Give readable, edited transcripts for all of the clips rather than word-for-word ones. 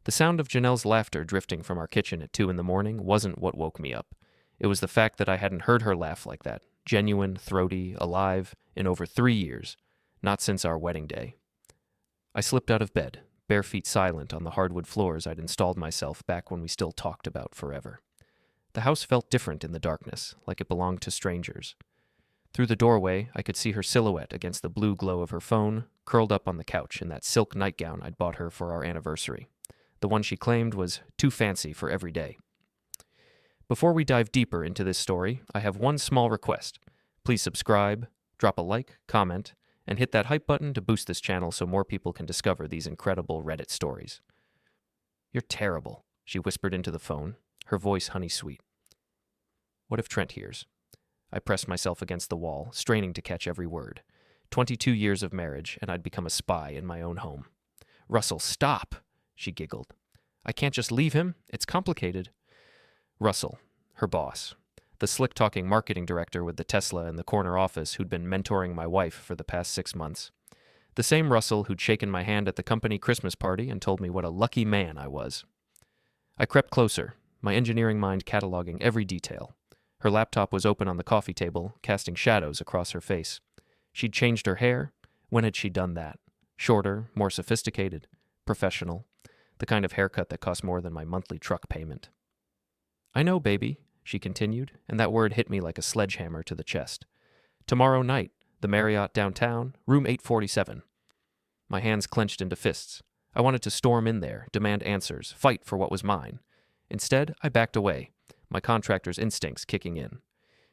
The sound of Janelle's laughter drifting from our kitchen at 2 a.m. wasn't what woke me up. It was the fact that I hadn't heard her laugh like that, genuine, throaty, alive, in over 3 years, not since our wedding day. I slipped out of bed, bare feet silent on the hardwood floors I'd installed myself back when we still talked about forever. The house felt different in the darkness, like it belonged to strangers. Through the doorway, I could see her silhouette against the blue glow of her phone, curled up on the couch in that silk nightgown I'd bought her for our anniversary. The one she claimed was too fancy for every day. Before we dive deeper into this story, I have one small request. Please subscribe, drop a like, comment, and hit that hype button to boost this channel so more people can discover these incredible Reddit stories. "You're terrible," she whispered into the phone, her voice honey-sweet. What if Trent hears? I pressed myself against the wall, straining to catch every word. 22 years of marriage, and I'd become a spy in my own home. "Russell, stop!" she giggled. "I can't just leave him. It's complicated." Russell, her boss, the slick-talking marketing director with the Tesla in the corner office who'd been mentoring my wife for the past 6 months. The same Russell who'd shaken my hand at the company Christmas party and told me what a lucky man I was. I crept closer, my engineering mind cataloging every detail. Her laptop was open on the coffee table, casting shadows across her face. She'd changed her hair. When had she done that? Shorter, more sophisticated, professional, the kind of haircut that cost more than my monthly truck payment. "I know, baby," she continued, and that word hit me like a sledgehammer to the chest. "Tomorrow night, the Marriott downtown, room 847. My hands clenched into fists. I wanted to storm in there, demand answers, fight for what was mine. Instead, I backed away, my contractor's instincts kicking in.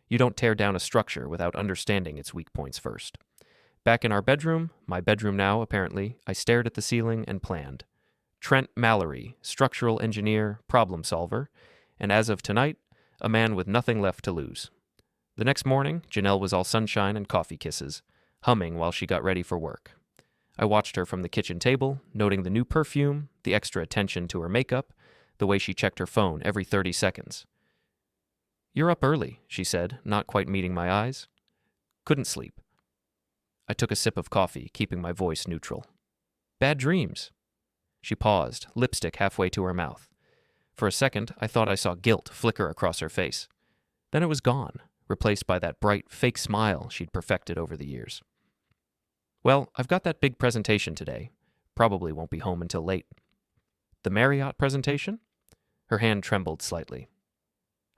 You don't tear down a structure without understanding its weak points first. Back in our bedroom, my bedroom now, apparently, I stared at the ceiling and planned. Trent Mallory, structural engineer, problem solver, and as of tonight, a man with nothing left to lose. The next morning, Janelle was all sunshine and coffee kisses, humming while she got ready for work. I watched her from the kitchen table, noting the new perfume, the extra attention to her makeup, the way she checked her phone every 30 seconds. "You're up early," she said, not quite meeting my eyes. "Couldn't sleep." I took a sip of coffee, keeping my voice neutral. "Bad dreams." She paused, lipstick halfway to her mouth. For a second, I thought I saw guilt flicker across her face. Then it was gone, replaced by that bright, fake smile she'd perfected over the years. "Well, I've got that big presentation today. Probably won't be home until late." "The Marriott presentation?" Her hand trembled slightly.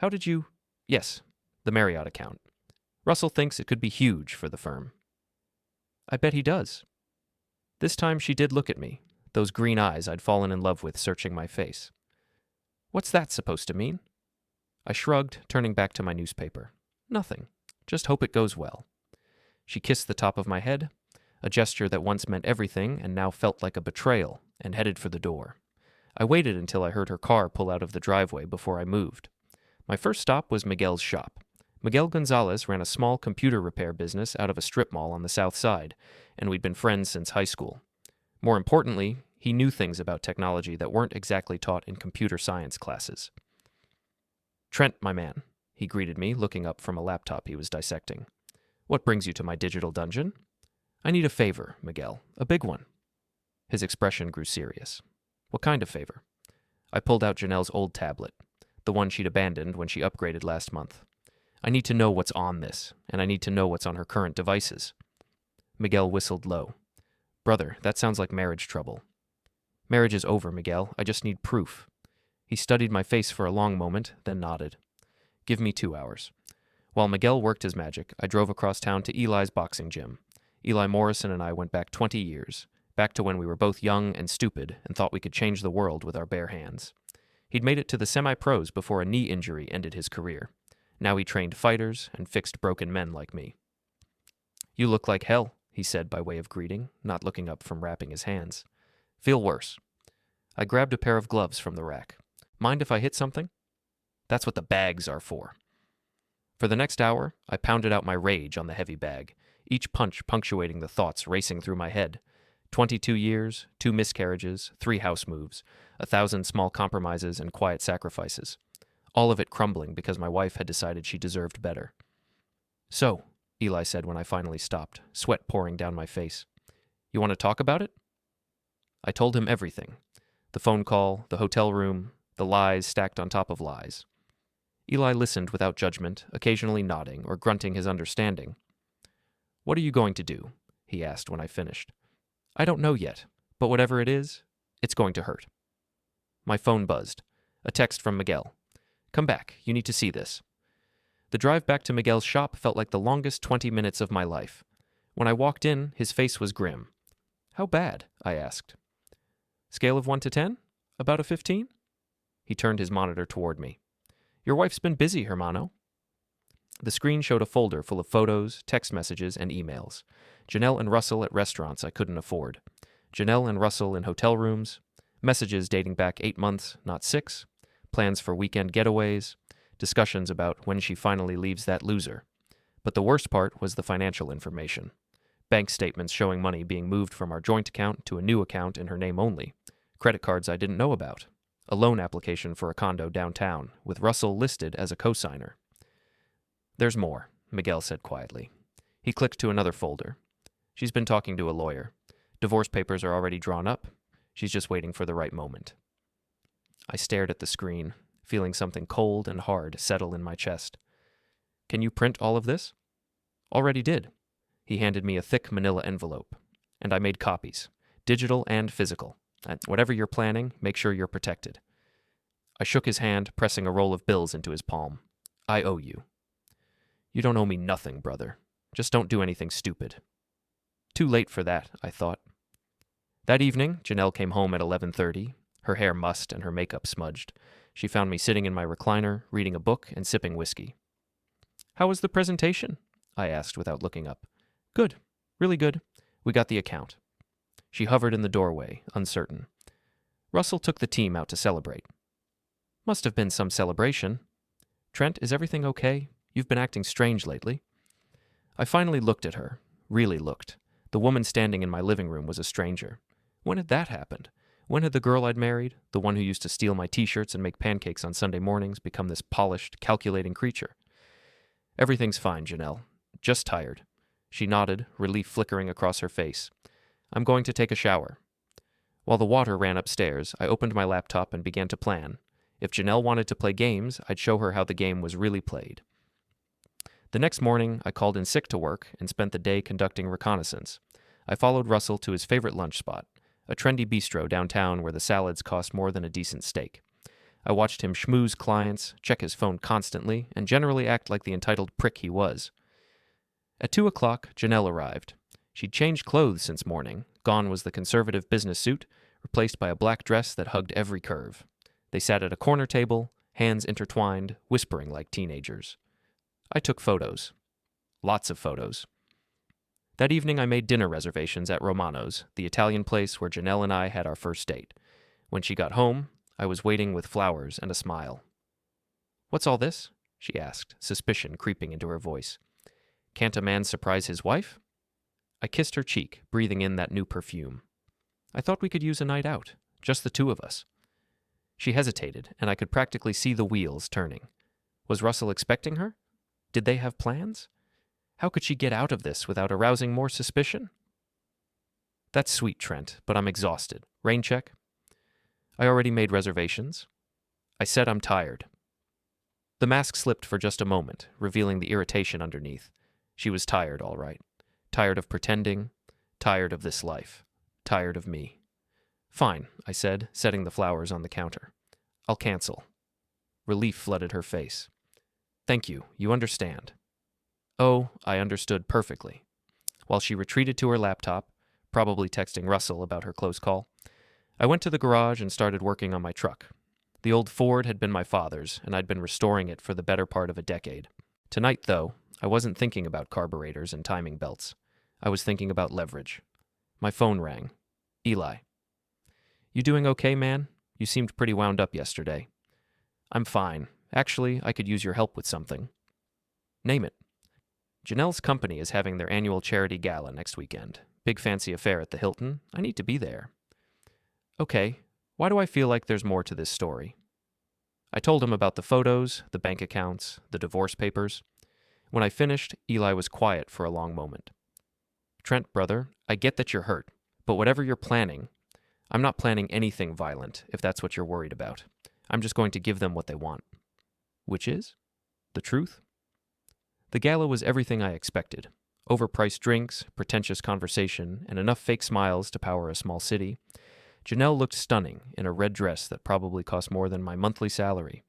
"How did you—" "Yes, the Marriott account. Russell thinks it could be huge for the firm." "I bet he does." This time she did look at me, those green eyes I'd fallen in love with searching my face. "What's that supposed to mean?" I shrugged, turning back to my newspaper. "Nothing. Just hope it goes well." She kissed the top of my head, a gesture that once meant everything and now felt like a betrayal, and headed for the door. I waited until I heard her car pull out of the driveway before I moved. My first stop was Miguel's shop. Miguel Gonzalez ran a small computer repair business out of a strip mall on the south side, and we'd been friends since high school. More importantly, he knew things about technology that weren't exactly taught in computer science classes. "Trent, my man," he greeted me, looking up from a laptop he was dissecting. "What brings you to my digital dungeon?" "I need a favor, Miguel. A big one." His expression grew serious. "What kind of favor?" I pulled out Janelle's old tablet, the one she'd abandoned when she upgraded last month. "I need to know what's on this, and I need to know what's on her current devices." Miguel whistled low. "Brother, that sounds like marriage trouble." "Marriage is over, Miguel. I just need proof." He studied my face for a long moment, then nodded. "Give me 2 hours." While Miguel worked his magic, I drove across town to Eli's boxing gym. Eli Morrison and I went back 20 years, back to when we were both young and stupid and thought we could change the world with our bare hands. He'd made it to the semi-pros before a knee injury ended his career. Now he trained fighters and fixed broken men like me. "You look like hell," he said by way of greeting, not looking up from wrapping his hands. "Feel worse." I grabbed a pair of gloves from the rack. "Mind if I hit something?" "That's what the bags are for." For the next hour, I pounded out my rage on the heavy bag, each punch punctuating the thoughts racing through my head. 22 years, 2 miscarriages, 3 house moves, 1,000 small compromises and quiet sacrifices. All of it crumbling because my wife had decided she deserved better. "So," Eli said when I finally stopped, sweat pouring down my face. "You want to talk about it?" I told him everything. The phone call, the hotel room, the lies stacked on top of lies. Eli listened without judgment, occasionally nodding or grunting his understanding. "What are you going to do?" he asked when I finished. "I don't know yet, but whatever it is, it's going to hurt." My phone buzzed. A text from Miguel. "Come back. You need to see this." The drive back to Miguel's shop felt like the longest 20 minutes of my life. When I walked in, his face was grim. "How bad?" I asked. "Scale of 1 to 10? About a 15? He turned his monitor toward me. "Your wife's been busy, hermano." The screen showed a folder full of photos, text messages, and emails. Janelle and Russell at restaurants I couldn't afford. Janelle and Russell in hotel rooms. Messages dating back 8 months, not 6. Plans for weekend getaways. Discussions about when she finally leaves that loser. But the worst part was the financial information. Bank statements showing money being moved from our joint account to a new account in her name only. Credit cards I didn't know about. A loan application for a condo downtown, with Russell listed as a co-signer. "There's more," Miguel said quietly. He clicked to another folder. "She's been talking to a lawyer. Divorce papers are already drawn up. She's just waiting for the right moment." I stared at the screen, feeling something cold and hard settle in my chest. "Can you print all of this?" "Already did." He handed me a thick manila envelope. "And I made copies, digital and physical. And whatever you're planning, make sure you're protected." I shook his hand, pressing a roll of bills into his palm. "I owe you." "You don't owe me nothing, brother. Just don't do anything stupid." Too late for that, I thought. That evening, Janelle came home at 11:30, her hair mussed and her makeup smudged. She found me sitting in my recliner, reading a book and sipping whiskey. "How was the presentation?" I asked without looking up. "Good. Really good. We got the account." She hovered in the doorway, uncertain. "Russell took the team out to celebrate." "Must have been some celebration. Trent, is everything okay? You've been acting strange lately." I finally looked at her. Really looked. The woman standing in my living room was a stranger. When had that happened? When had the girl I'd married, the one who used to steal my t-shirts and make pancakes on Sunday mornings, become this polished, calculating creature? "Everything's fine, Janelle. Just tired." She nodded, relief flickering across her face. "I'm going to take a shower." While the water ran upstairs, I opened my laptop and began to plan. If Janelle wanted to play games, I'd show her how the game was really played. The next morning, I called in sick to work and spent the day conducting reconnaissance. I followed Russell to his favorite lunch spot, a trendy bistro downtown where the salads cost more than a decent steak. I watched him schmooze clients, check his phone constantly, and generally act like the entitled prick he was. At 2 o'clock, Janelle arrived. She'd changed clothes since morning. Gone was the conservative business suit, replaced by a black dress that hugged every curve. They sat at a corner table, hands intertwined, whispering like teenagers. I took photos. Lots of photos. That evening I made dinner reservations at Romano's, the Italian place where Janelle and I had our first date. When she got home, I was waiting with flowers and a smile. "What's all this?" she asked, suspicion creeping into her voice. "Can't a man surprise his wife?" I kissed her cheek, breathing in that new perfume. "I thought we could use a night out, just the two of us." She hesitated, and I could practically see the wheels turning. Was Russell expecting her? Did they have plans? How could she get out of this without arousing more suspicion? "That's sweet, Trent, but I'm exhausted. Rain check?" "I already made reservations." I said I'm tired. The mask slipped for just a moment, revealing the irritation underneath. She was tired, all right. Tired of pretending. Tired of this life. Tired of me. "Fine," I said, setting the flowers on the counter. "I'll cancel." Relief flooded her face. "Thank you. You understand." Oh, I understood perfectly. While she retreated to her laptop, probably texting Russell about her close call, I went to the garage and started working on my truck. The old Ford had been my father's, and I'd been restoring it for the better part of a decade. Tonight, though, I wasn't thinking about carburetors and timing belts. I was thinking about leverage. My phone rang. Eli. "You doing okay, man? You seemed pretty wound up yesterday." "I'm fine. Actually, I could use your help with something." "Name it." "Janelle's company is having their annual charity gala next weekend. Big fancy affair at the Hilton. I need to be there." "Okay, why do I feel like there's more to this story?" I told him about the photos, the bank accounts, the divorce papers. When I finished, Eli was quiet for a long moment. "Trent, brother, I get that you're hurt, but whatever you're planning, I'm not planning anything violent, if that's what you're worried about. I'm just going to give them what they want. Which is? The truth? The gala was everything I expected. Overpriced drinks, pretentious conversation, and enough fake smiles to power a small city. Janelle looked stunning in a red dress that probably cost more than my monthly salary.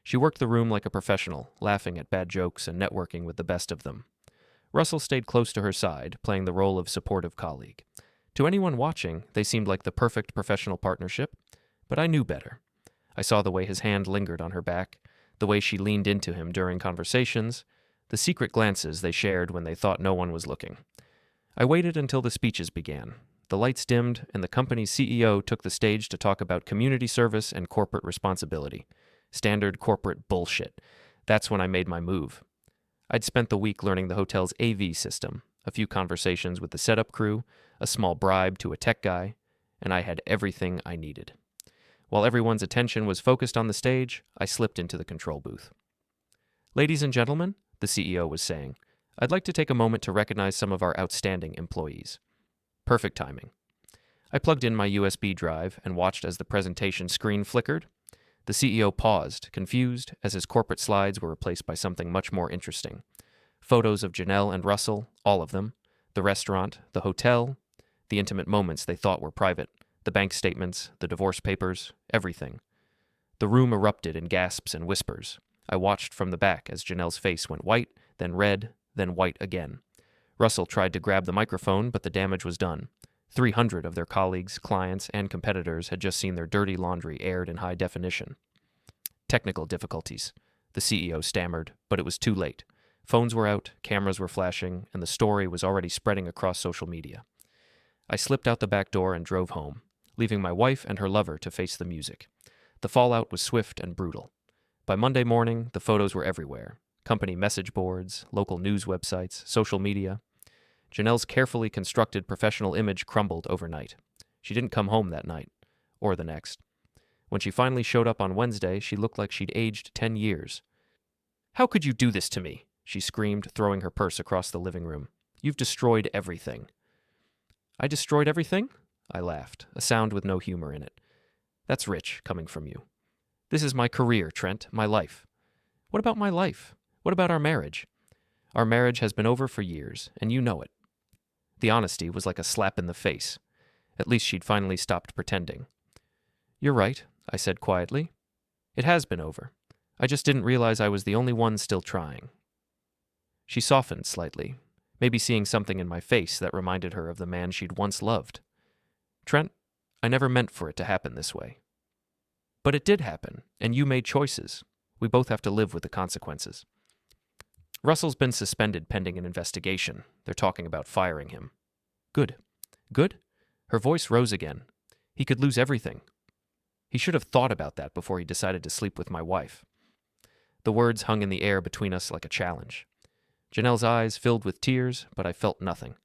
She worked the room like a professional, laughing at bad jokes and networking with the best of them. Russell stayed close to her side, playing the role of supportive colleague. To anyone watching, they seemed like the perfect professional partnership, but I knew better. I saw the way his hand lingered on her back, the way she leaned into him during conversations, the secret glances they shared when they thought no one was looking. I waited until the speeches began. The lights dimmed, and the company's CEO took the stage to talk about community service and corporate responsibility. Standard corporate bullshit. That's when I made my move. I'd spent the week learning the hotel's AV system, a few conversations with the setup crew, a small bribe to a tech guy, and I had everything I needed. While everyone's attention was focused on the stage, I slipped into the control booth. Ladies and gentlemen, the CEO was saying, I'd like to take a moment to recognize some of our outstanding employees. Perfect timing. I plugged in my USB drive and watched as the presentation screen flickered. The CEO paused, confused, as his corporate slides were replaced by something much more interesting. Photos of Janelle and Russell, all of them, the restaurant, the hotel, the intimate moments they thought were private, the bank statements, the divorce papers, everything. The room erupted in gasps and whispers. I watched from the back as Janelle's face went white, then red, then white again. Russell tried to grab the microphone, but the damage was done. 300 of their colleagues, clients, and competitors had just seen their dirty laundry aired in high definition. Technical difficulties, the CEO stammered, but it was too late. Phones were out, cameras were flashing, and the story was already spreading across social media. I slipped out the back door and drove home, leaving my wife and her lover to face the music. The fallout was swift and brutal. By Monday morning, the photos were everywhere. Company message boards, local news websites, social media. Janelle's carefully constructed professional image crumbled overnight. She didn't come home that night, or the next. When she finally showed up on Wednesday, she looked like she'd aged 10 years. "How could you do this to me?" she screamed, throwing her purse across the living room. "You've destroyed everything." "I destroyed everything?" I laughed, a sound with no humor in it. "That's rich, coming from you. This is my career, Trent, my life." "What about my life? What about our marriage?" "Our marriage has been over for years, and you know it." The honesty was like a slap in the face. At least she'd finally stopped pretending. "You're right," I said quietly. "It has been over. I just didn't realize I was the only one still trying." She softened slightly, maybe seeing something in my face that reminded her of the man she'd once loved. "Trent, I never meant for it to happen this way." "But it did happen, and you made choices. We both have to live with the consequences." "Russell's been suspended pending an investigation. They're talking about firing him." "Good. Good?" Her voice rose again. "He could lose everything." "He should have thought about that before he decided to sleep with my wife." The words hung in the air between us like a challenge. Janelle's eyes filled with tears, but I felt nothing.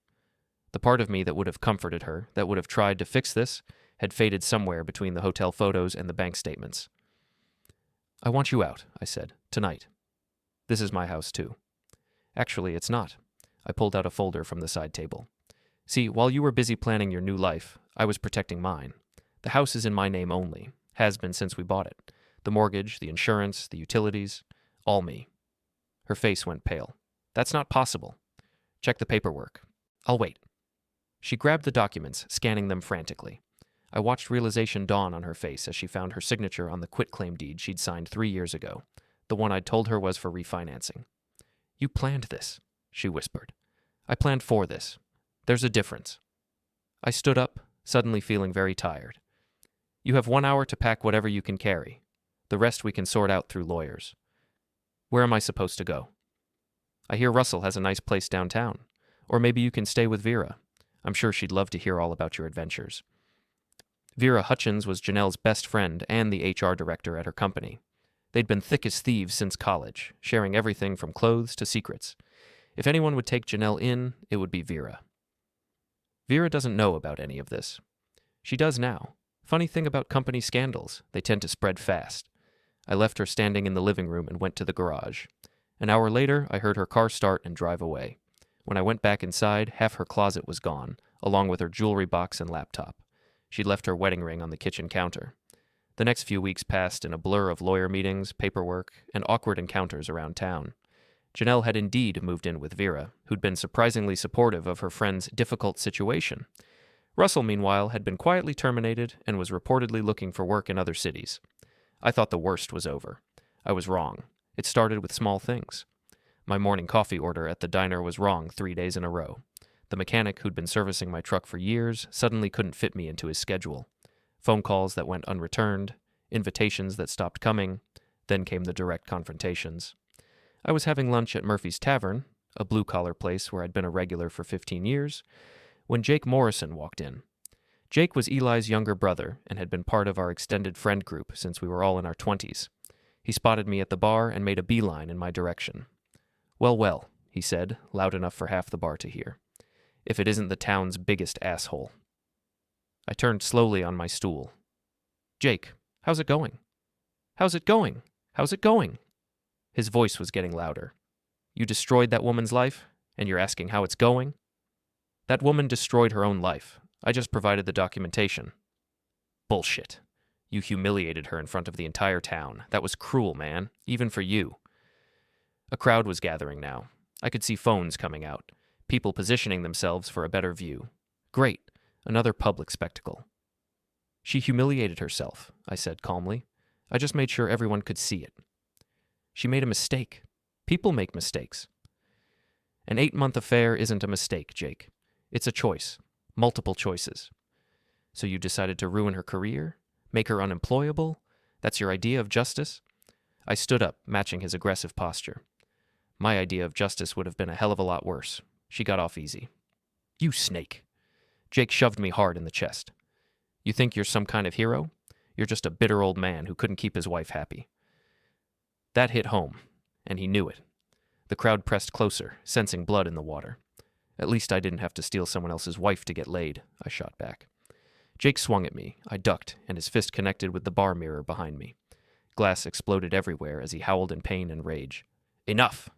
The part of me that would have comforted her, that would have tried to fix this, had faded somewhere between the hotel photos and the bank statements. "I want you out," I said, "tonight. This is my house, too." "Actually, it's not." I pulled out a folder from the side table. "See, while you were busy planning your new life, I was protecting mine. The house is in my name only, has been since we bought it. The mortgage, the insurance, the utilities, all me." Her face went pale. "That's not possible." "Check the paperwork." "I'll wait." She grabbed the documents, scanning them frantically. I watched realization dawn on her face as she found her signature on the quitclaim deed she'd signed 3 years ago, the one I'd told her was for refinancing. "You planned this," she whispered. "I planned for this. There's a difference." I stood up, suddenly feeling very tired. "You have 1 hour to pack whatever you can carry. The rest we can sort out through lawyers." "Where am I supposed to go?" "I hear Russell has a nice place downtown. Or maybe you can stay with Vera. I'm sure she'd love to hear all about your adventures." Vera Hutchins was Janelle's best friend and the HR director at her company. They'd been thick as thieves since college, sharing everything from clothes to secrets. If anyone would take Janelle in, it would be Vera. Vera doesn't know about any of this. She does now. Funny thing about company scandals, they tend to spread fast. I left her standing in the living room and went to the garage. An hour later, I heard her car start and drive away. When I went back inside, half her closet was gone, along with her jewelry box and laptop. She'd left her wedding ring on the kitchen counter. The next few weeks passed in a blur of lawyer meetings, paperwork, and awkward encounters around town. Janelle had indeed moved in with Vera, who'd been surprisingly supportive of her friend's difficult situation. Russell, meanwhile, had been quietly terminated and was reportedly looking for work in other cities. I thought the worst was over. I was wrong. It started with small things. My morning coffee order at the diner was wrong 3 days in a row. The mechanic who'd been servicing my truck for years suddenly couldn't fit me into his schedule. Phone calls that went unreturned, invitations that stopped coming, then came the direct confrontations. I was having lunch at Murphy's Tavern, a blue-collar place where I'd been a regular for 15 years, when Jake Morrison walked in. Jake was Eli's younger brother and had been part of our extended friend group since we were all in our 20s. He spotted me at the bar and made a beeline in my direction. Well, he said, loud enough for half the bar to hear. If it isn't the town's biggest asshole. I turned slowly on my stool. Jake, how's it going? How's it going? How's it going? His voice was getting louder. You destroyed that woman's life, and you're asking how it's going? That woman destroyed her own life. I just provided the documentation. Bullshit. You humiliated her in front of the entire town. That was cruel, man, even for you. A crowd was gathering now. I could see phones coming out, people positioning themselves for a better view. Great, another public spectacle. She humiliated herself, I said calmly. I just made sure everyone could see it. She made a mistake. People make mistakes. An 8-month affair isn't a mistake, Jake. It's a choice. Multiple choices. So you decided to ruin her career? Make her unemployable? That's your idea of justice? I stood up, matching his aggressive posture. My idea of justice would have been a hell of a lot worse. She got off easy. You snake. Jake shoved me hard in the chest. You think you're some kind of hero? You're just a bitter old man who couldn't keep his wife happy. That hit home, and he knew it. The crowd pressed closer, sensing blood in the water. At least I didn't have to steal someone else's wife to get laid, I shot back. Jake swung at me. I ducked, and his fist connected with the bar mirror behind me. Glass exploded everywhere as he howled in pain and rage. Enough!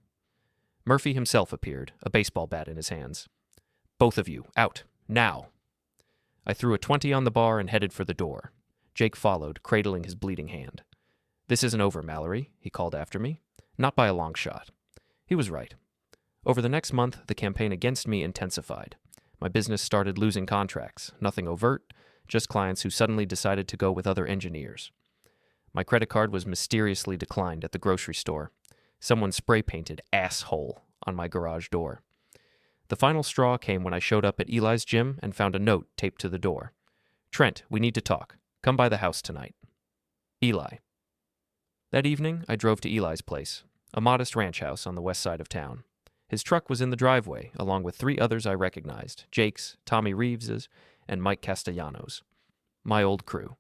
Murphy himself appeared, a baseball bat in his hands. Both of you, out, now! I threw a 20 on the bar and headed for the door. Jake followed, cradling his bleeding hand. This isn't over, Mallory, he called after me. Not by a long shot. He was right. Over the next month, the campaign against me intensified. My business started losing contracts, nothing overt, just clients who suddenly decided to go with other engineers. My credit card was mysteriously declined at the grocery store. Someone spray-painted "asshole" on my garage door. The final straw came when I showed up at Eli's gym and found a note taped to the door. Trent, we need to talk. Come by the house tonight. Eli. That evening, I drove to Eli's place, a modest ranch house on the west side of town. His truck was in the driveway, along with 3 others I recognized, Jake's, Tommy Reeves's, and Mike Castellanos. My old crew.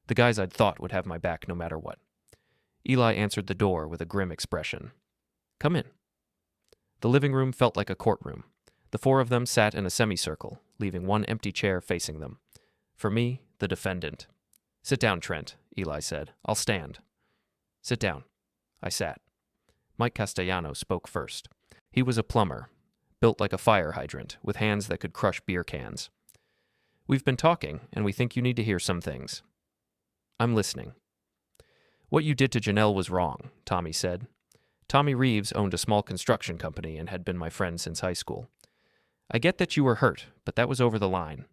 The guys I'd thought would have my back no matter what. Eli answered the door with a grim expression. Come in. The living room felt like a courtroom. The 4 of them sat in a semicircle, leaving one empty chair facing them. For me, the defendant. Sit down, Trent, Eli said. I'll stand. Sit down. I sat. Mike Castellanos spoke first. He was a plumber, built like a fire hydrant, with hands that could crush beer cans. We've been talking, and we think you need to hear some things. I'm listening. What you did to Janelle was wrong, Tommy said. Tommy Reeves owned a small construction company and had been my friend since high school. I get that you were hurt, but that was over the line.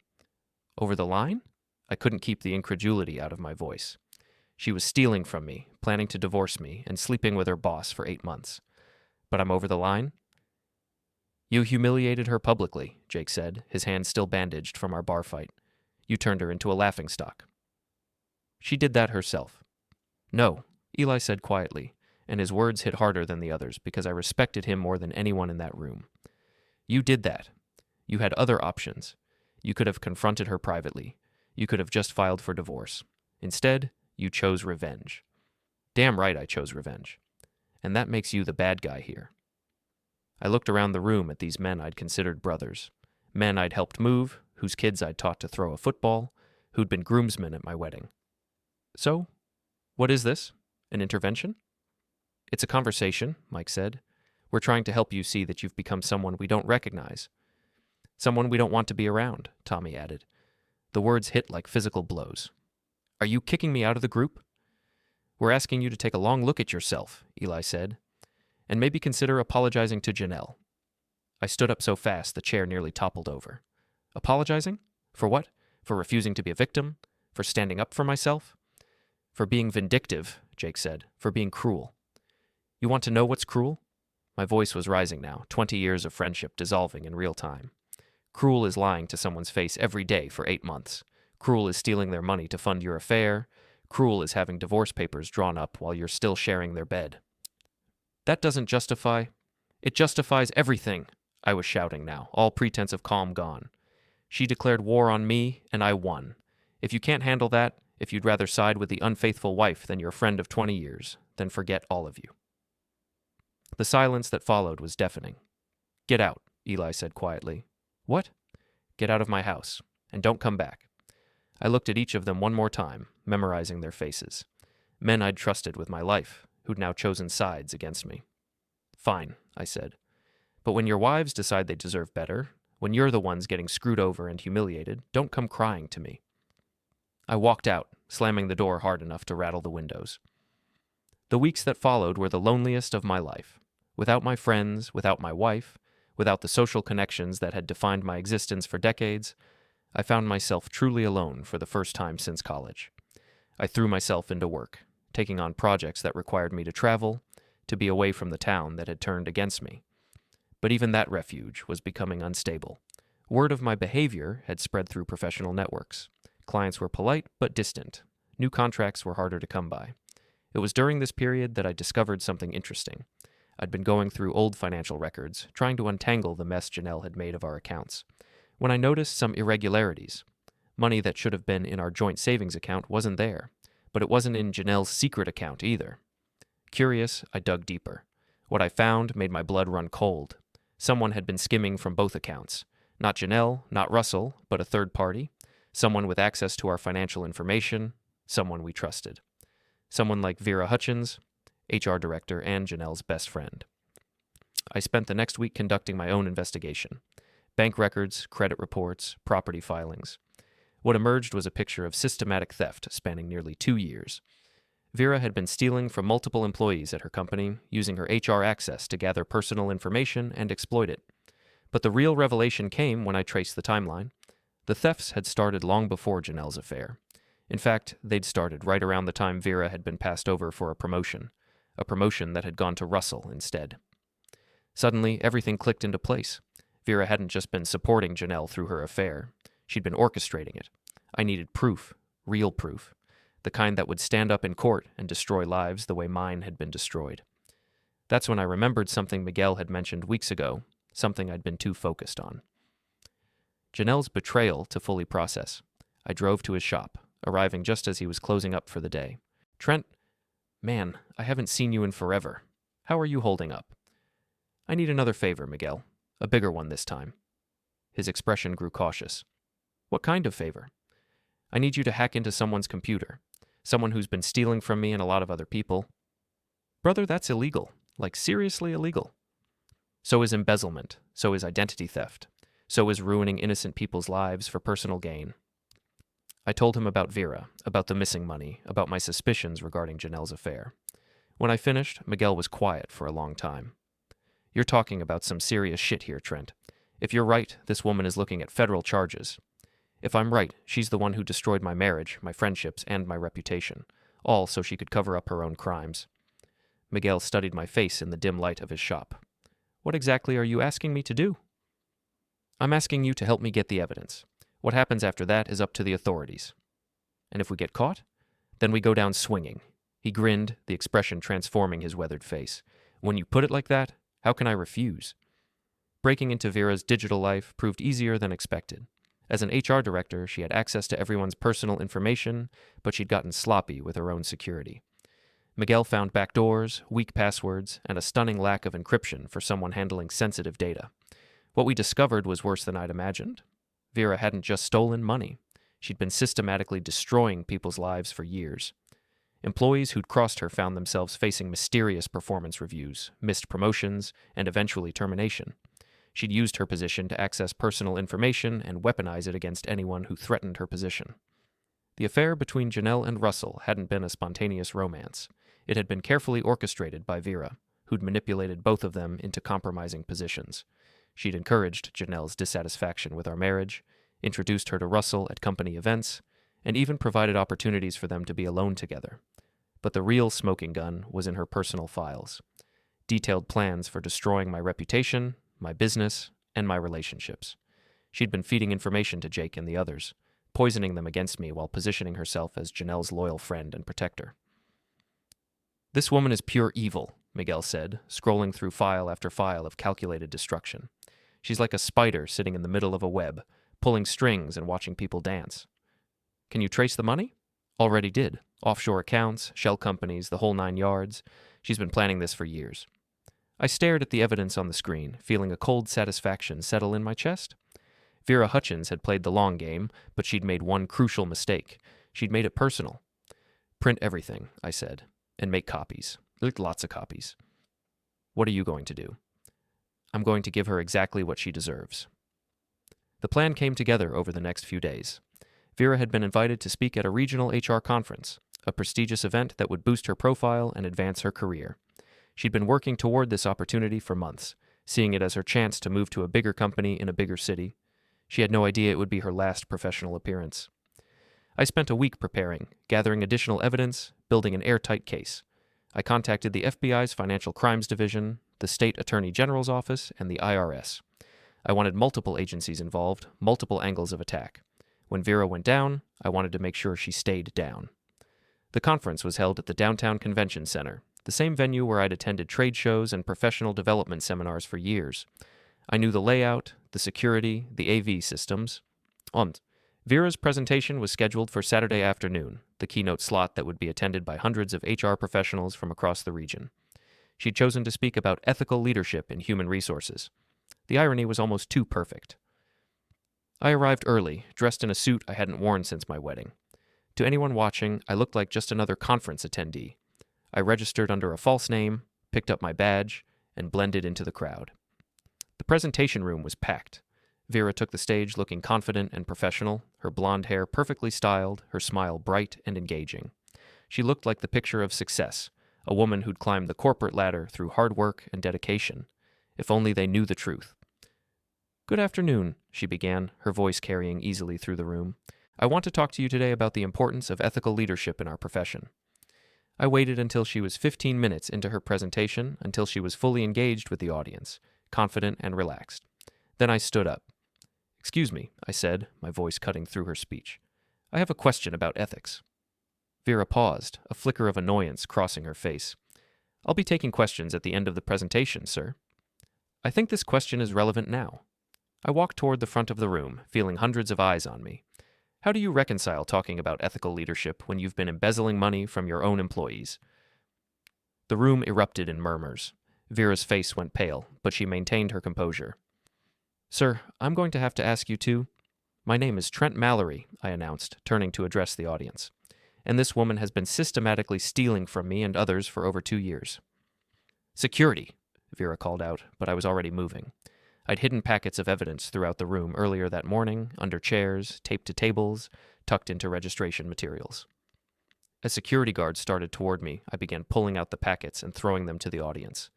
Over the line? I couldn't keep the incredulity out of my voice. She was stealing from me, planning to divorce me, and sleeping with her boss for 8 months. But I'm over the line? You humiliated her publicly, Jake said, his hand still bandaged from our bar fight. You turned her into a laughingstock. She did that herself. No, Eli said quietly, and his words hit harder than the others because I respected him more than anyone in that room. You did that. You had other options. You could have confronted her privately. You could have just filed for divorce. Instead, you chose revenge. Damn right I chose revenge. And that makes you the bad guy here. I looked around the room at these men I'd considered brothers. Men I'd helped move, whose kids I'd taught to throw a football, who'd been groomsmen at my wedding. So, what is this? An intervention? It's a conversation, Mike said. We're trying to help you see that you've become someone we don't recognize. Someone we don't want to be around, Tommy added. The words hit like physical blows. "Are you kicking me out of the group?" "We're asking you to take a long look at yourself," Eli said, "and maybe consider apologizing to Janelle." I stood up so fast the chair nearly toppled over. Apologizing? For what? For refusing to be a victim? For standing up for myself? "For being vindictive," Jake said. "For being cruel." "You want to know what's cruel?" My voice was rising now, 20 years of friendship dissolving in real time. Cruel is lying to someone's face every day for 8 months. Cruel is stealing their money to fund your affair. Cruel is having divorce papers drawn up while you're still sharing their bed. That doesn't justify. It justifies everything, I was shouting now, all pretense of calm gone. She declared war on me, and I won. If you can't handle that, if you'd rather side with the unfaithful wife than your friend of 20 years, then forget all of you. The silence that followed was deafening. "Get out," Eli said quietly. "What?" "Get out of my house, and don't come back." I looked at each of them one more time, memorizing their faces. Men I'd trusted with my life, who'd now chosen sides against me. "Fine," I said. "But when your wives decide they deserve better, when you're the ones getting screwed over and humiliated, don't come crying to me." I walked out, slamming the door hard enough to rattle the windows. The weeks that followed were the loneliest of my life. Without my friends, without my wife, without the social connections that had defined my existence for decades, I found myself truly alone for the first time since college. I threw myself into work, taking on projects that required me to travel, to be away from the town that had turned against me. But even that refuge was becoming unstable. Word of my behavior had spread through professional networks. Clients were polite but distant. New contracts were harder to come by. It was during this period that I discovered something interesting. I'd been going through old financial records, trying to untangle the mess Janelle had made of our accounts, when I noticed some irregularities. Money that should have been in our joint savings account wasn't there, but it wasn't in Janelle's secret account either. Curious, I dug deeper. What I found made my blood run cold. Someone had been skimming from both accounts. Not Janelle, not Russell, but a third party. Someone with access to our financial information. Someone we trusted. Someone like Vera Hutchins, HR director and Janelle's best friend. I spent the next week conducting my own investigation. Bank records, credit reports, property filings. What emerged was a picture of systematic theft spanning nearly 2 years. Vera had been stealing from multiple employees at her company, using her HR access to gather personal information and exploit it. But the real revelation came when I traced the timeline. The thefts had started long before Janelle's affair. In fact, they'd started right around the time Vera had been passed over for a promotion that had gone to Russell instead. Suddenly, everything clicked into place. Vera hadn't just been supporting Janelle through her affair. She'd been orchestrating it. I needed proof, real proof, the kind that would stand up in court and destroy lives the way mine had been destroyed. That's when I remembered something Miguel had mentioned weeks ago, something I'd been too focused on. Janelle's betrayal to fully process. I drove to his shop, arriving just as he was closing up for the day. "Trent, man, I haven't seen you in forever. How are you holding up?" "I need another favor, Miguel. A bigger one this time." His expression grew cautious. "What kind of favor?" "I need you to hack into someone's computer. Someone who's been stealing from me and a lot of other people." "Brother, that's illegal. Like, seriously illegal." "So is embezzlement. So is identity theft. So is ruining innocent people's lives for personal gain." I told him about Vera, about the missing money, about my suspicions regarding Janelle's affair. When I finished, Miguel was quiet for a long time. "You're talking about some serious shit here, Trent. If you're right, this woman is looking at federal charges. If I'm right, she's the one who destroyed my marriage, my friendships, and my reputation, all so she could cover up her own crimes." Miguel studied my face in the dim light of his shop. "What exactly are you asking me to do?" "I'm asking you to help me get the evidence. What happens after that is up to the authorities." "And if we get caught?" "Then we go down swinging." He grinned, the expression transforming his weathered face. "When you put it like that, how can I refuse?" Breaking into Vera's digital life proved easier than expected. As an HR director, she had access to everyone's personal information, but she'd gotten sloppy with her own security. Miguel found backdoors, weak passwords, and a stunning lack of encryption for someone handling sensitive data. What we discovered was worse than I'd imagined. Vera hadn't just stolen money. She'd been systematically destroying people's lives for years. Employees who'd crossed her found themselves facing mysterious performance reviews, missed promotions, and eventually termination. She'd used her position to access personal information and weaponize it against anyone who threatened her position. The affair between Janelle and Russell hadn't been a spontaneous romance. It had been carefully orchestrated by Vera, who'd manipulated both of them into compromising positions. She'd encouraged Janelle's dissatisfaction with our marriage, introduced her to Russell at company events, and even provided opportunities for them to be alone together. But the real smoking gun was in her personal files. Detailed plans for destroying my reputation, my business, and my relationships. She'd been feeding information to Jake and the others, poisoning them against me while positioning herself as Janelle's loyal friend and protector. "This woman is pure evil," Miguel said, scrolling through file after file of calculated destruction. "She's like a spider sitting in the middle of a web, pulling strings and watching people dance." "Can you trace the money?" "Already did. Offshore accounts, shell companies, the whole 9 yards. She's been planning this for years." I stared at the evidence on the screen, feeling a cold satisfaction settle in my chest. Vera Hutchins had played the long game, but she'd made one crucial mistake. She'd made it personal. "Print everything," I said, "and make copies. Lots of copies." "What are you going to do?" "I'm going to give her exactly what she deserves." The plan came together over the next few days. Vera had been invited to speak at a regional HR conference, a prestigious event that would boost her profile and advance her career. She'd been working toward this opportunity for months, seeing it as her chance to move to a bigger company in a bigger city. She had no idea it would be her last professional appearance. I spent a week preparing, gathering additional evidence, building an airtight case. I contacted the FBI's Financial Crimes Division, the State Attorney General's Office, and the IRS. I wanted multiple agencies involved, multiple angles of attack. When Vera went down, I wanted to make sure she stayed down. The conference was held at the Downtown Convention Center, the same venue where I'd attended trade shows and professional development seminars for years. I knew the layout, the security, the AV systems. Vera's presentation was scheduled for Saturday afternoon, the keynote slot that would be attended by hundreds of HR professionals from across the region. She'd chosen to speak about ethical leadership in human resources. The irony was almost too perfect. I arrived early, dressed in a suit I hadn't worn since my wedding. To anyone watching, I looked like just another conference attendee. I registered under a false name, picked up my badge, and blended into the crowd. The presentation room was packed. Vera took the stage looking confident and professional, her blonde hair perfectly styled, her smile bright and engaging. She looked like the picture of success, a woman who'd climbed the corporate ladder through hard work and dedication. If only they knew the truth. "Good afternoon," she began, her voice carrying easily through the room. "I want to talk to you today about the importance of ethical leadership in our profession." I waited until she was 15 minutes into her presentation, until she was fully engaged with the audience, confident and relaxed. Then I stood up. "Excuse me," I said, my voice cutting through her speech. "I have a question about ethics." Vera paused, a flicker of annoyance crossing her face. "I'll be taking questions at the end of the presentation, sir." "I think this question is relevant now." I walked toward the front of the room, feeling hundreds of eyes on me. "How do you reconcile talking about ethical leadership when you've been embezzling money from your own employees?" The room erupted in murmurs. Vera's face went pale, but she maintained her composure. "Sir, I'm going to have to ask you to—" "My name is Trent Mallory," I announced, turning to address the audience. "And this woman has been systematically stealing from me and others for over 2 years." "Security," Vera called out, but I was already moving. I'd hidden packets of evidence throughout the room earlier that morning, under chairs, taped to tables, tucked into registration materials. As security guards started toward me, I began pulling out the packets and throwing them to the audience.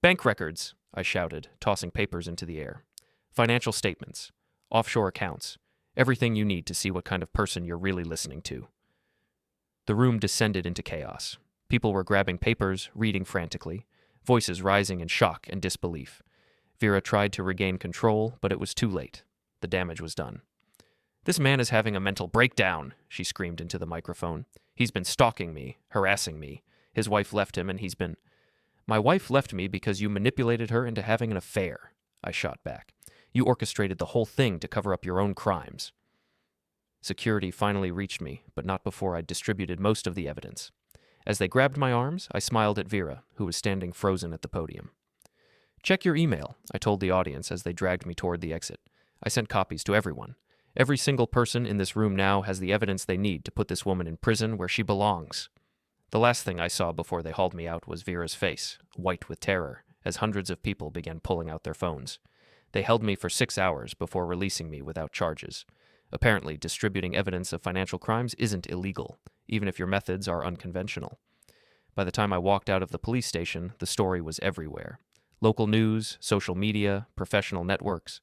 "Bank records," I shouted, tossing papers into the air. "Financial statements, offshore accounts, everything you need to see what kind of person you're really listening to." The room descended into chaos. People were grabbing papers, reading frantically, voices rising in shock and disbelief. Vera tried to regain control, but it was too late. The damage was done. "This man is having a mental breakdown," she screamed into the microphone. "He's been stalking me, harassing me. His wife left him and he's been—" "My wife left me because you manipulated her into having an affair," I shot back. "You orchestrated the whole thing to cover up your own crimes." Security finally reached me, but not before I'd distributed most of the evidence. As they grabbed my arms, I smiled at Vera, who was standing frozen at the podium. "Check your email," I told the audience as they dragged me toward the exit. I sent copies to everyone. Every single person in this room now has the evidence they need to put this woman in prison where she belongs. The last thing I saw before they hauled me out was Vera's face, white with terror, as hundreds of people began pulling out their phones. They held me for 6 hours before releasing me without charges. Apparently, distributing evidence of financial crimes isn't illegal, even if your methods are unconventional. By the time I walked out of the police station, the story was everywhere. Local news, social media, professional networks.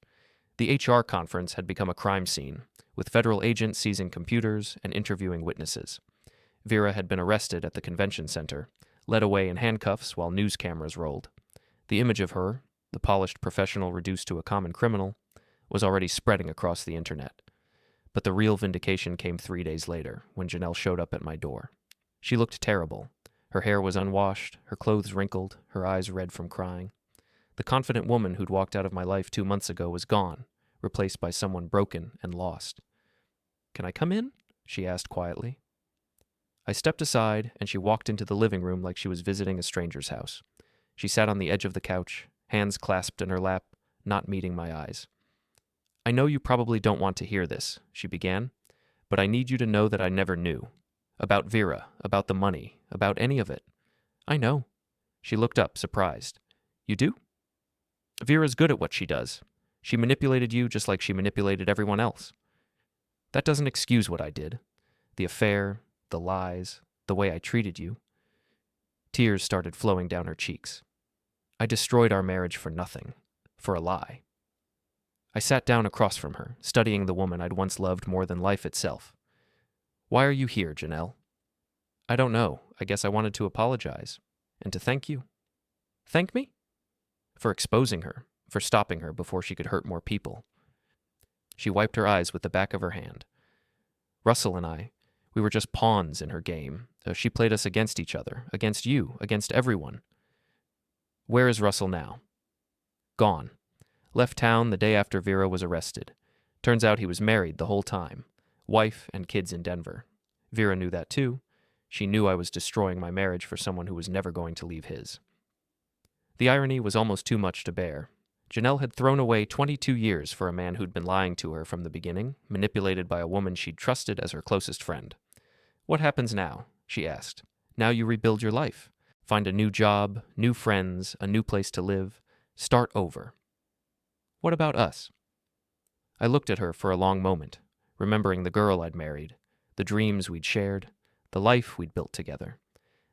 The HR conference had become a crime scene, with federal agents seizing computers and interviewing witnesses. Vera had been arrested at the convention center, led away in handcuffs while news cameras rolled. The image of her, the polished professional reduced to a common criminal, was already spreading across the internet. But the real vindication came 3 days later, when Janelle showed up at my door. She looked terrible. Her hair was unwashed, her clothes wrinkled, her eyes red from crying. The confident woman who'd walked out of my life 2 months ago was gone, replaced by someone broken and lost. "Can I come in?" she asked quietly. I stepped aside, and she walked into the living room like she was visiting a stranger's house. She sat on the edge of the couch, hands clasped in her lap, not meeting my eyes. "I know you probably don't want to hear this," she began, "but I need you to know that I never knew. About Vera, about the money, about any of it." "I know." She looked up, surprised. "You do?" "Vera's good at what she does. She manipulated you just like she manipulated everyone else." "That doesn't excuse what I did. The affair, the lies, the way I treated you." Tears started flowing down her cheeks. "I destroyed our marriage for nothing, for a lie." I sat down across from her, studying the woman I'd once loved more than life itself. "Why are you here, Janelle?" "I don't know. I guess I wanted to apologize. And to thank you." "Thank me?" "For exposing her, for stopping her before she could hurt more people." She wiped her eyes with the back of her hand. "Russell and I, we were just pawns in her game. She played us against each other, against you, against everyone." "Where is Russell now?" "Gone. Left town the day after Vera was arrested. Turns out he was married the whole time. Wife and kids in Denver. Vera knew that too. She knew I was destroying my marriage for someone who was never going to leave his." The irony was almost too much to bear. Janelle had thrown away 22 years for a man who'd been lying to her from the beginning, manipulated by a woman she'd trusted as her closest friend. "What happens now?" she asked. "Now you rebuild your life. Find a new job, new friends, a new place to live. Start over." "What about us?" I looked at her for a long moment, remembering the girl I'd married, the dreams we'd shared, the life we'd built together.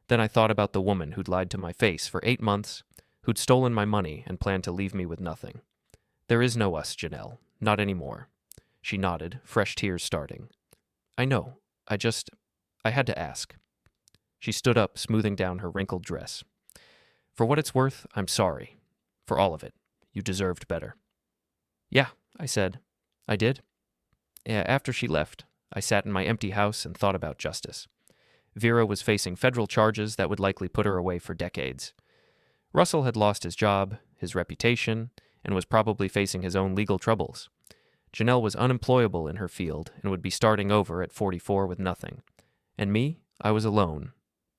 Then I thought about the woman who'd lied to my face for 8 months, who'd stolen my money and planned to leave me with nothing. "There is no us, Janelle. Not anymore." She nodded, fresh tears starting. "I know. I had to ask." She stood up, smoothing down her wrinkled dress. "For what it's worth, I'm sorry. For all of it. You deserved better." "Yeah," I said. "I did." After she left, I sat in my empty house and thought about justice. Vera was facing federal charges that would likely put her away for decades. Russell had lost his job, his reputation, and was probably facing his own legal troubles. Janelle was unemployable in her field and would be starting over at 44 with nothing. And me, I was alone,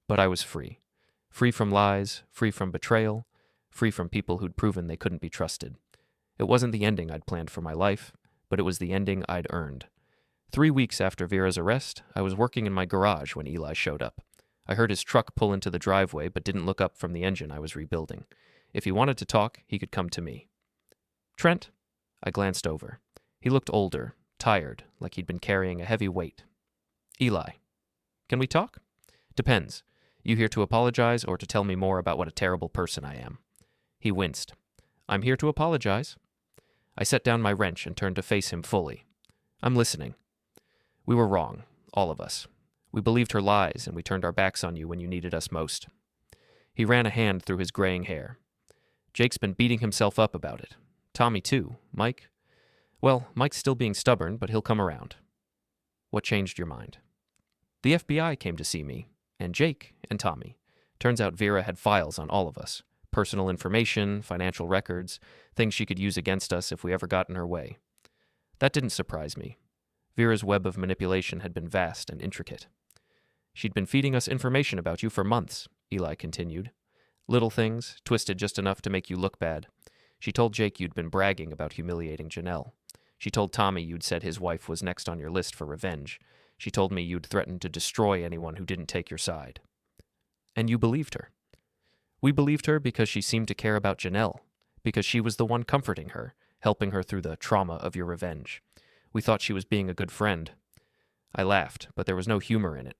but I was free. Free from lies, free from betrayal, free from people who'd proven they couldn't be trusted. It wasn't the ending I'd planned for my life, but it was the ending I'd earned. 3 weeks after Vera's arrest, I was working in my garage when Eli showed up. I heard his truck pull into the driveway but didn't look up from the engine I was rebuilding. If he wanted to talk, he could come to me. "Trent?" I glanced over. He looked older, tired, like he'd been carrying a heavy weight. "Eli. Can we talk?" "Depends. You here to apologize or to tell me more about what a terrible person I am?" He winced. "I'm here to apologize." I set down my wrench and turned to face him fully. "I'm listening." "We were wrong, all of us. We believed her lies, and we turned our backs on you when you needed us most." He ran a hand through his graying hair. "Jake's been beating himself up about it. Tommy, too. Mike? Well, Mike's still being stubborn, but he'll come around." "What changed your mind?" "The FBI came to see me, and Jake, and Tommy. Turns out Vera had files on all of us. Personal information, financial records, things she could use against us if we ever got in her way. That didn't surprise me. Vera's web of manipulation had been vast and intricate. She'd been feeding us information about you for months," Eli continued. "Little things, twisted just enough to make you look bad. She told Jake you'd been bragging about humiliating Janelle. She told Tommy you'd said his wife was next on your list for revenge. She told me you'd threatened to destroy anyone who didn't take your side. And you believed her. We believed her because she seemed to care about Janelle, because she was the one comforting her, helping her through the trauma of your revenge. We thought she was being a good friend. I laughed, but there was no humor in it.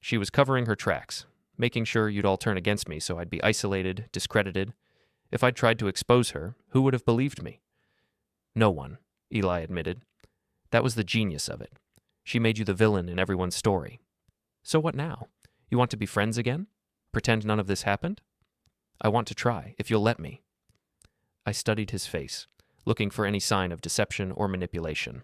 She was covering her tracks, making sure you'd all turn against me so I'd be isolated, discredited. If I'd tried to expose her, who would have believed me? No one, Eli admitted. That was the genius of it. She made you the villain in everyone's story. So what now? You want to be friends again? Pretend none of this happened? I want to try, if you'll let me. I studied his face, looking for any sign of deception or manipulation.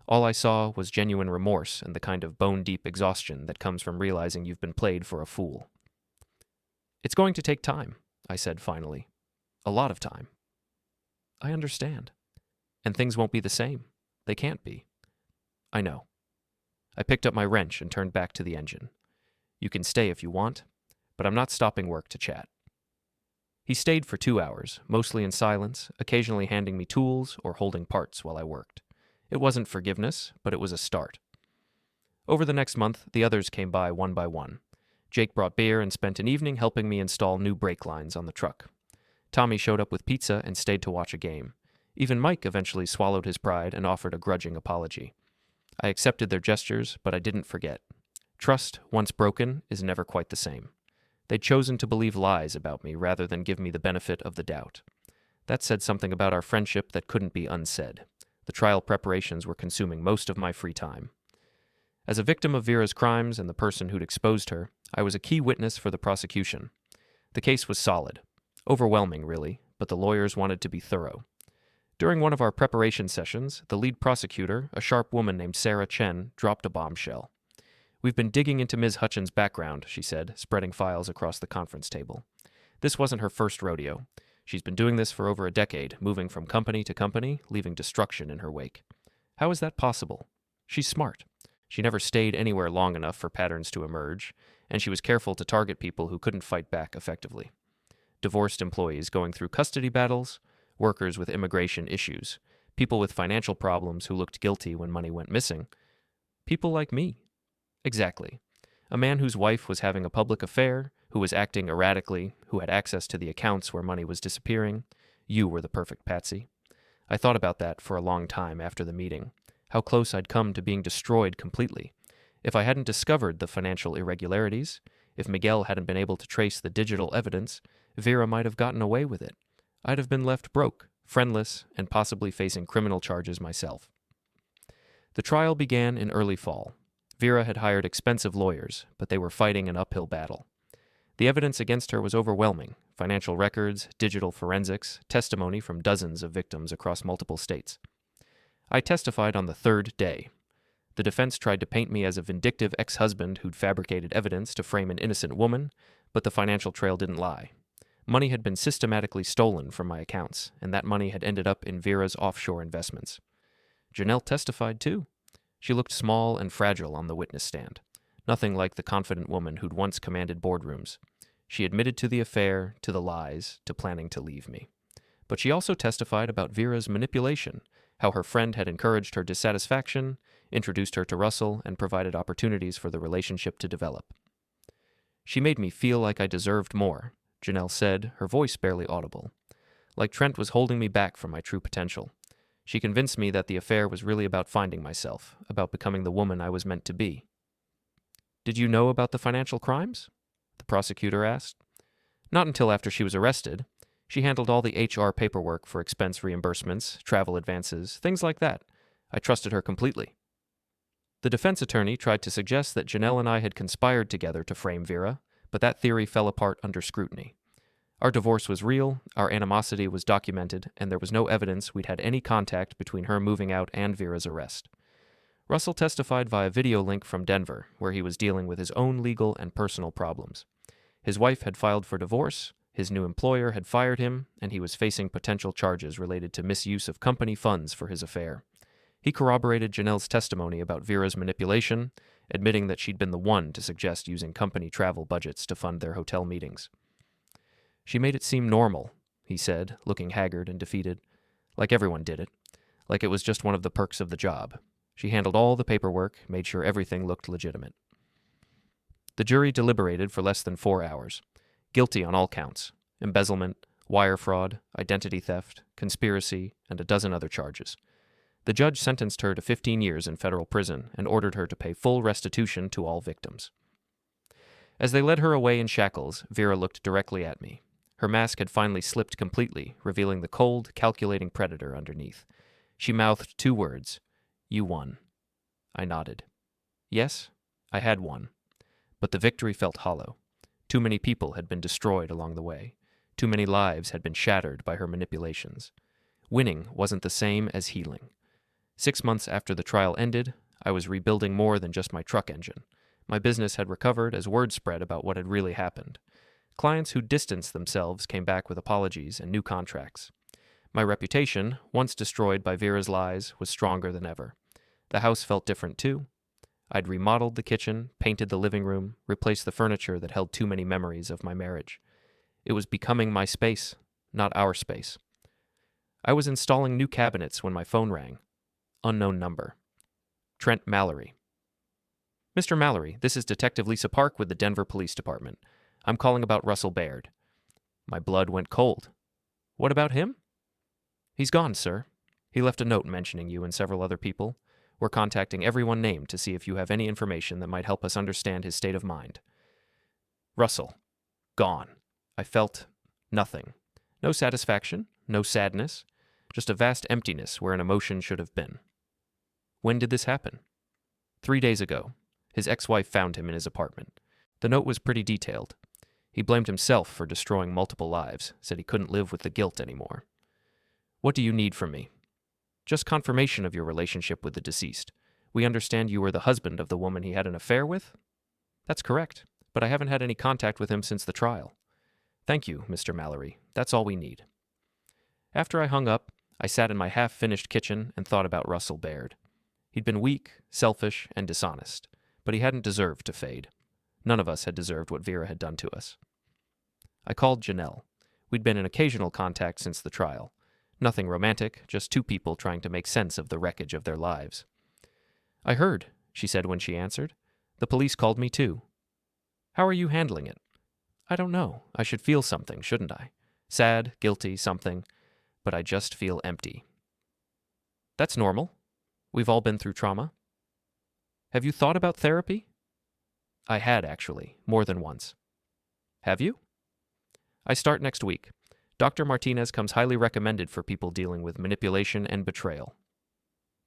All I saw was genuine remorse and the kind of bone-deep exhaustion that comes from realizing you've been played for a fool. It's going to take time, I said finally. A lot of time. I understand. And things won't be the same. They can't be. I know. I picked up my wrench and turned back to the engine. You can stay if you want, but I'm not stopping work to chat. He stayed for 2 hours, mostly in silence, occasionally handing me tools or holding parts while I worked. It wasn't forgiveness, but it was a start. Over the next month, the others came by one. Jake brought beer and spent an evening helping me install new brake lines on the truck. Tommy showed up with pizza and stayed to watch a game. Even Mike eventually swallowed his pride and offered a grudging apology. I accepted their gestures, but I didn't forget. Trust, once broken, is never quite the same. They'd chosen to believe lies about me rather than give me the benefit of the doubt. That said something about our friendship that couldn't be unsaid. The trial preparations were consuming most of my free time. As a victim of Vera's crimes and the person who'd exposed her, I was a key witness for the prosecution. The case was solid. Overwhelming, really, but the lawyers wanted to be thorough. During one of our preparation sessions, the lead prosecutor, a sharp woman named Sarah Chen, dropped a bombshell. We've been digging into Ms. Hutchins' background, she said, spreading files across the conference table. This wasn't her first rodeo. She's been doing this for over a decade, moving from company to company, leaving destruction in her wake. How is that possible? She's smart. She never stayed anywhere long enough for patterns to emerge, and she was careful to target people who couldn't fight back effectively. Divorced employees going through custody battles, workers with immigration issues, people with financial problems who looked guilty when money went missing. People like me. Exactly. A man whose wife was having a public affair, who was acting erratically, who had access to the accounts where money was disappearing. You were the perfect patsy. I thought about that for a long time after the meeting, how close I'd come to being destroyed completely. If I hadn't discovered the financial irregularities, if Miguel hadn't been able to trace the digital evidence, Vera might have gotten away with it. I'd have been left broke, friendless, and possibly facing criminal charges myself. The trial began in early fall. Vera had hired expensive lawyers, but they were fighting an uphill battle. The evidence against her was overwhelming: financial records, digital forensics, testimony from dozens of victims across multiple states. I testified on the third day. The defense tried to paint me as a vindictive ex-husband who'd fabricated evidence to frame an innocent woman, but the financial trail didn't lie. Money had been systematically stolen from my accounts, and that money had ended up in Vera's offshore investments. Janelle testified too. She looked small and fragile on the witness stand, nothing like the confident woman who'd once commanded boardrooms. She admitted to the affair, to the lies, to planning to leave me. But she also testified about Vera's manipulation, how her friend had encouraged her dissatisfaction, introduced her to Russell, and provided opportunities for the relationship to develop. She made me feel like I deserved more, Janelle said, her voice barely audible. Like Trent was holding me back from my true potential. She convinced me that the affair was really about finding myself, about becoming the woman I was meant to be. Did you know about the financial crimes? The prosecutor asked. Not until after she was arrested. She handled all the HR paperwork for expense reimbursements, travel advances, things like that. I trusted her completely. The defense attorney tried to suggest that Janelle and I had conspired together to frame Vera, but that theory fell apart under scrutiny. Our divorce was real, our animosity was documented, and there was no evidence we'd had any contact between her moving out and Vera's arrest. Russell testified via video link from Denver, where he was dealing with his own legal and personal problems. His wife had filed for divorce, his new employer had fired him, and he was facing potential charges related to misuse of company funds for his affair. He corroborated Janelle's testimony about Vera's manipulation, admitting that she'd been the one to suggest using company travel budgets to fund their hotel meetings. She made it seem normal, he said, looking haggard and defeated. Like everyone did it. Like it was just one of the perks of the job. She handled all the paperwork, made sure everything looked legitimate. The jury deliberated for less than 4 hours. Guilty on all counts: embezzlement, wire fraud, identity theft, conspiracy, and a dozen other charges. The judge sentenced her to 15 years in federal prison and ordered her to pay full restitution to all victims. As they led her away in shackles, Vera looked directly at me. Her mask had finally slipped completely, revealing the cold, calculating predator underneath. She mouthed 2 words, "You won." I nodded. Yes, I had won. But the victory felt hollow. Too many people had been destroyed along the way. Too many lives had been shattered by her manipulations. Winning wasn't the same as healing. 6 months after the trial ended, I was rebuilding more than just my truck engine. My business had recovered as word spread about what had really happened. Clients who distanced themselves came back with apologies and new contracts. My reputation, once destroyed by Vera's lies, was stronger than ever. The house felt different too. I'd remodeled the kitchen, painted the living room, replaced the furniture that held too many memories of my marriage. It was becoming my space, not our space. I was installing new cabinets when my phone rang. Unknown number. Trent Mallory. "Mr. Mallory, this is Detective Lisa Park with the Denver Police Department. I'm calling about Russell Baird." My blood went cold. "What about him?" "He's gone, sir. He left a note mentioning you and several other people. We're contacting everyone named to see if you have any information that might help us understand his state of mind." Russell. Gone. I felt nothing. No satisfaction, no sadness, just a vast emptiness where an emotion should have been. When did this happen? 3 days ago. His ex-wife found him in his apartment. The note was pretty detailed. He blamed himself for destroying multiple lives, said he couldn't live with the guilt anymore. "What do you need from me?" "Just confirmation of your relationship with the deceased. We understand you were the husband of the woman he had an affair with?" "That's correct, but I haven't had any contact with him since the trial." "Thank you, Mr. Mallory. That's all we need." After I hung up, I sat in my half-finished kitchen and thought about Russell Baird. He'd been weak, selfish, and dishonest, but he hadn't deserved to fade. None of us had deserved what Vera had done to us. I called Janelle. We'd been in occasional contact since the trial. Nothing romantic, just 2 people trying to make sense of the wreckage of their lives. "I heard," she said when she answered. "The police called me too." "How are you handling it?" "I don't know. I should feel something, shouldn't I? Sad, guilty, something. But I just feel empty." "That's normal. We've all been through trauma." "Have you thought about therapy?" "I had, actually, more than once." "Have you?" "I start next week. Dr. Martinez comes highly recommended for people dealing with manipulation and betrayal."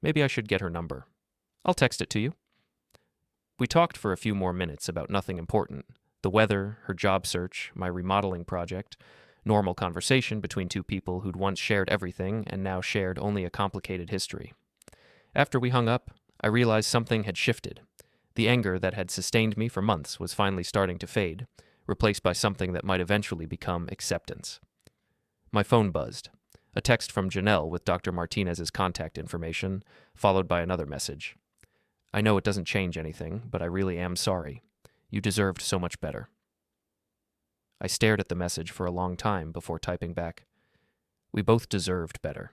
"Maybe I should get her number." "I'll text it to you." We talked for a few more minutes about nothing important. The weather, her job search, my remodeling project, normal conversation between 2 people who'd once shared everything and now shared only a complicated history. After we hung up, I realized something had shifted. The anger that had sustained me for months was finally starting to fade, replaced by something that might eventually become acceptance. My phone buzzed. A text from Janelle with Dr. Martinez's contact information, followed by another message. "I know it doesn't change anything, but I really am sorry. You deserved so much better." I stared at the message for a long time before typing back. We both deserved better.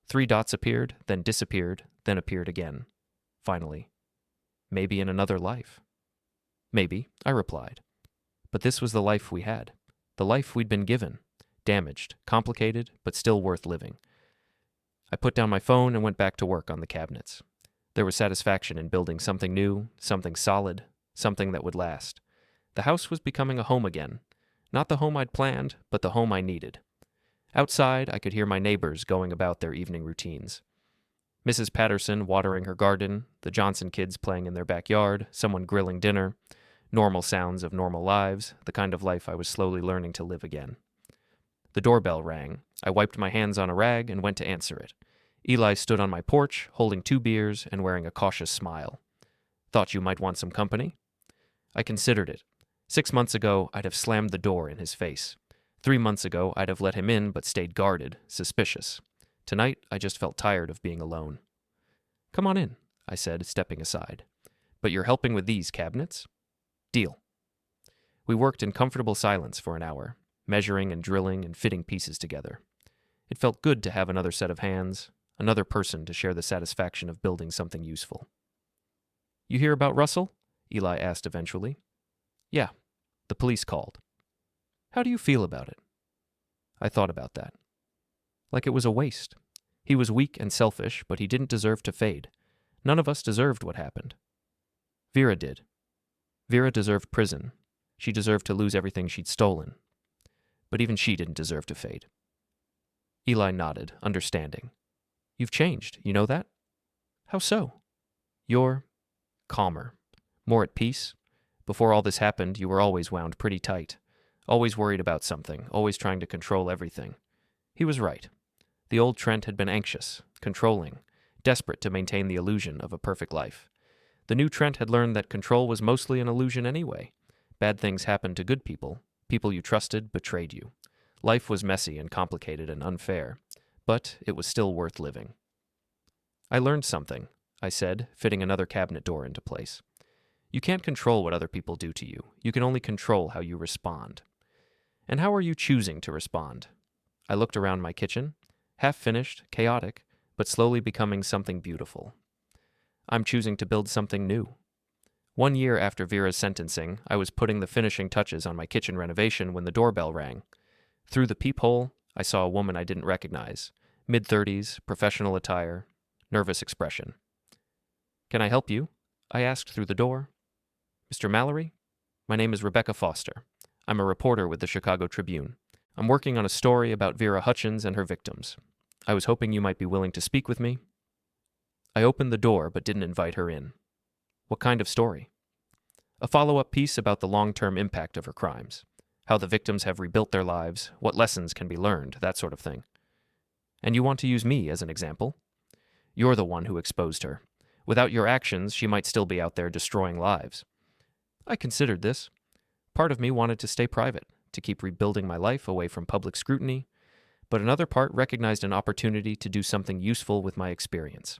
3 dots appeared, then disappeared, then appeared again. Finally. "Maybe in another life." "Maybe," I replied. But this was the life we had. The life we'd been given. Damaged, complicated, but still worth living. I put down my phone and went back to work on the cabinets. There was satisfaction in building something new, something solid, something that would last. The house was becoming a home again. Not the home I'd planned, but the home I needed. Outside, I could hear my neighbors going about their evening routines. Mrs. Patterson watering her garden, the Johnson kids playing in their backyard, someone grilling dinner. Normal sounds of normal lives, the kind of life I was slowly learning to live again. The doorbell rang. I wiped my hands on a rag and went to answer it. Eli stood on my porch, holding 2 beers and wearing a cautious smile. "Thought you might want some company?" I considered it. 6 months ago, I'd have slammed the door in his face. 3 months ago, I'd have let him in but stayed guarded, suspicious. Tonight, I just felt tired of being alone. "Come on in," I said, stepping aside. "But you're helping with these cabinets?" "Deal." We worked in comfortable silence for an hour, measuring and drilling and fitting pieces together. It felt good to have another set of hands, another person to share the satisfaction of building something useful. "You hear about Russell?" Eli asked eventually. "Yeah. The police called." "How do you feel about it?" I thought about that. Like it was a waste. He was weak and selfish, but he didn't deserve to fade. None of us deserved what happened. Vera did. Vera deserved prison. She deserved to lose everything she'd stolen. But even she didn't deserve to fade. Eli nodded, understanding. You've changed, you know that? How so? You're calmer, more at peace. Before all this happened, you were always wound pretty tight. Always worried about something, always trying to control everything. He was right. The old Trent had been anxious, controlling, desperate to maintain the illusion of a perfect life. The new Trent had learned that control was mostly an illusion anyway. Bad things happened to good people. People you trusted betrayed you. Life was messy and complicated and unfair, but it was still worth living. I learned something, I said, fitting another cabinet door into place. You can't control what other people do to you. You can only control how you respond. And how are you choosing to respond? I looked around my kitchen, half-finished, chaotic, but slowly becoming something beautiful. I'm choosing to build something new. 1 year after Vera's sentencing, I was putting the finishing touches on my kitchen renovation when the doorbell rang. Through the peephole, I saw a woman I didn't recognize, mid-30s, professional attire, nervous expression. Can I help you? I asked through the door. Mr. Mallory? My name is Rebecca Foster. I'm a reporter with the Chicago Tribune. I'm working on a story about Vera Hutchins and her victims. I was hoping you might be willing to speak with me. I opened the door but didn't invite her in. What kind of story? A follow-up piece about the long-term impact of her crimes. How the victims have rebuilt their lives, what lessons can be learned, that sort of thing. And you want to use me as an example? You're the one who exposed her. Without your actions, she might still be out there destroying lives. I considered this. Part of me wanted to stay private, to keep rebuilding my life away from public scrutiny, but another part recognized an opportunity to do something useful with my experience.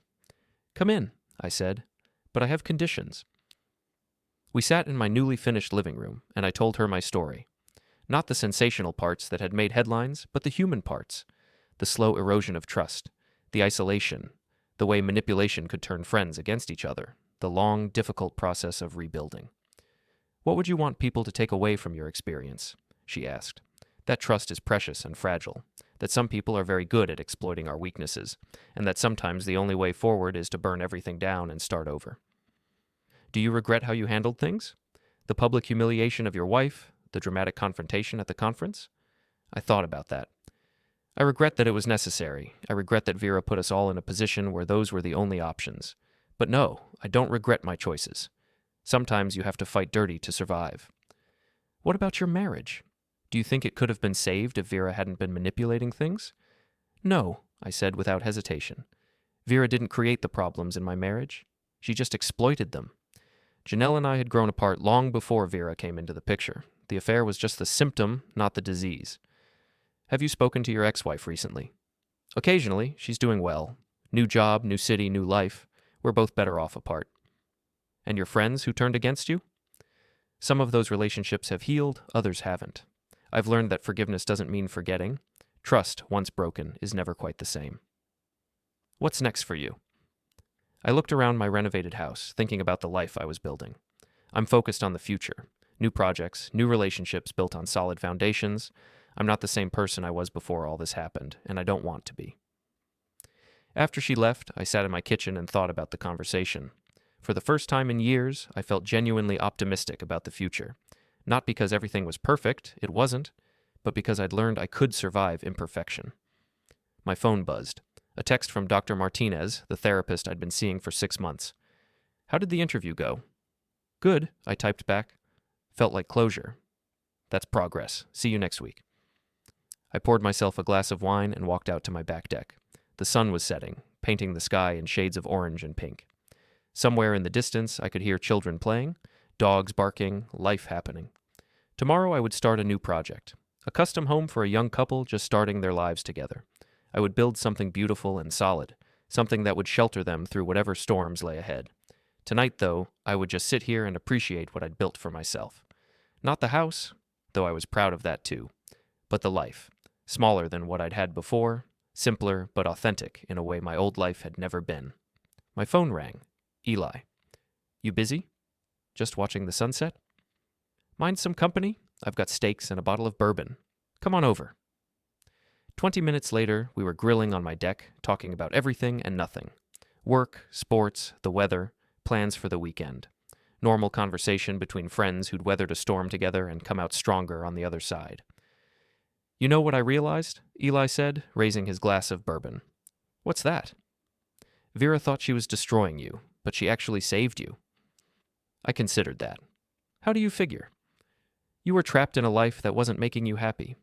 Come in, I said, but I have conditions. We sat in my newly finished living room, and I told her my story. Not the sensational parts that had made headlines, but the human parts. The slow erosion of trust, the isolation, the way manipulation could turn friends against each other, the long, difficult process of rebuilding. What would you want people to take away from your experience? She asked. That trust is precious and fragile, that some people are very good at exploiting our weaknesses, and that sometimes the only way forward is to burn everything down and start over. Do you regret how you handled things? The public humiliation of your wife, the dramatic confrontation at the conference? I thought about that. I regret that it was necessary. I regret that Vera put us all in a position where those were the only options. But no, I don't regret my choices. Sometimes you have to fight dirty to survive. What about your marriage? Do you think it could have been saved if Vera hadn't been manipulating things? No, I said without hesitation. Vera didn't create the problems in my marriage. She just exploited them. Janelle and I had grown apart long before Vera came into the picture. The affair was just the symptom, not the disease. Have you spoken to your ex-wife recently? Occasionally. She's doing well. New job, new city, new life. We're both better off apart. And your friends who turned against you? Some of those relationships have healed, others haven't. I've learned that forgiveness doesn't mean forgetting. Trust, once broken, is never quite the same. What's next for you? I looked around my renovated house, thinking about the life I was building. I'm focused on the future. New projects, new relationships built on solid foundations. I'm not the same person I was before all this happened, and I don't want to be. After she left, I sat in my kitchen and thought about the conversation. For the first time in years, I felt genuinely optimistic about the future. Not because everything was perfect, it wasn't, but because I'd learned I could survive imperfection. My phone buzzed. A text from Dr. Martinez, the therapist I'd been seeing for 6 months. How did the interview go? Good, I typed back. Felt like closure. That's progress. See you next week. I poured myself a glass of wine and walked out to my back deck. The sun was setting, painting the sky in shades of orange and pink. Somewhere in the distance, I could hear children playing, dogs barking, life happening. Tomorrow I would start a new project, a custom home for a young couple just starting their lives together. I would build something beautiful and solid, something that would shelter them through whatever storms lay ahead. Tonight, though, I would just sit here and appreciate what I'd built for myself. Not the house, though I was proud of that too, but the life, smaller than what I'd had before, simpler but authentic in a way my old life had never been. My phone rang. Eli. You busy? Just watching the sunset? Mind some company? I've got steaks and a bottle of bourbon. Come on over. 20 minutes later, we were grilling on my deck, talking about everything and nothing. Work, sports, the weather, plans for the weekend. Normal conversation between friends who'd weathered a storm together and come out stronger on the other side. "You know what I realized?" Eli said, raising his glass of bourbon. "What's that?" "Vera thought she was destroying you, but she actually saved you." I considered that. "How do you figure?" "You were trapped in a life that wasn't making you happy.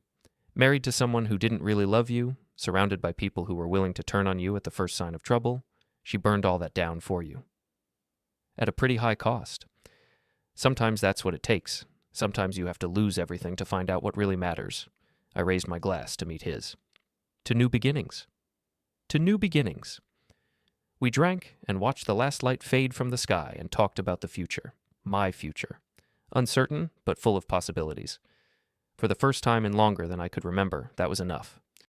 Married to someone who didn't really love you, surrounded by people who were willing to turn on you at the first sign of trouble. She burned all that down for you. At a pretty high cost. Sometimes that's what it takes. Sometimes you have to lose everything to find out what really matters." I raised my glass to meet his. "To new beginnings." "To new beginnings." We drank and watched the last light fade from the sky and talked about the future. My future. Uncertain, but full of possibilities. For the first time in longer than I could remember, that was enough.